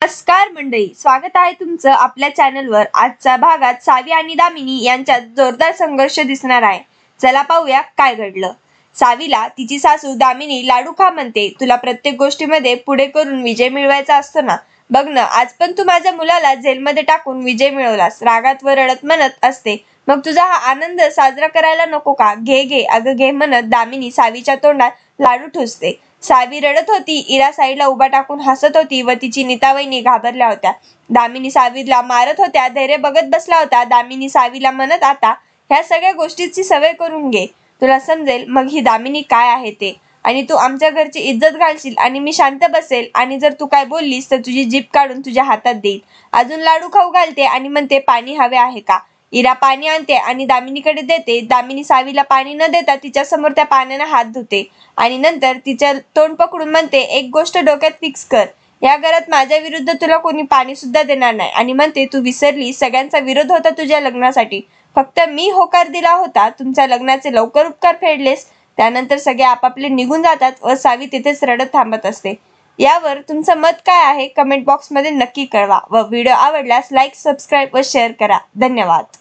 नमस्कार मंडळी, स्वागत आहे तुमचं आपल्या चॅनलवर। आजच्या भागात सावी आणि दामिनी यांच्यात जोरदार संघर्ष दिसणार आहे। चला पाहूया काय घडलं। सावीला तिची सासू दामिनी लाडू खा म्हणते। तुला प्रत्येक गोष्टीमध्ये पुढे करून विजय मिळवायचा असतो ना, बघ ना, आज पण तू माझ्या मुलाला जेलमध्ये टाकून विजय मिळवलास। रागात व रडत म्हणत असते, मग तुझा हा आनंद साजरा करायला नको का? घे घे अगं घे म्हणत दामिनी सावीच्या तोंडात लाडू ठुसते। सावी रडत होती, इरा साईडला उभा टाकून हसत होती व तिची नीतावहिनी घाबरल्या होत्या। दामिनी सावीला मारत होत्या, धैर्य बघत बसला होता। दामिनी सावीला म्हणत, आता ह्या सगळ्या गोष्टीची सवय करून घे, तुला समजेल मग ही दामिनी काय आहे ते। आणि तू आमच्या घरची इज्जत घालशील आणि मी शांत बसेल, आणि जर तू काय बोललीस तर तुझी जीभ काढून तुझ्या हातात देईल। अजून लाडू खाऊ घालते आणि म्हणते पाणी हवे आहे का? इरा पाणी आणते आणि दामिनीकडे देते। दामिनी सावीला पाणी न देता तिच्या समोर त्या पाण्याने हात धुते आणि नंतर तिच्या तोंड पकडून म्हणते, एक गोष्ट डोक्यात फिक्स कर, या घरात माझ्या विरुद्ध तुला कोणी पाणी सुद्धा देणार नाही। आणि म्हणते, तू विसरली, सगळ्यांचा विरोध होता तुझ्या लग्नासाठी, फक्त मी होकार दिला होता। तुमच्या लग्नाचे लवकर उपकार फेडलेस। त्यानंतर सगळे आपापले निघून जातात व सावी तिथेच रडत थांबत असते। यावर तुमचं मत काय आहे कमेंट बॉक्स मध्ये नक्की कळवा व व्हिडिओ आवडल्यास लाईक, सबस्क्राईब व शेअर करा। धन्यवाद।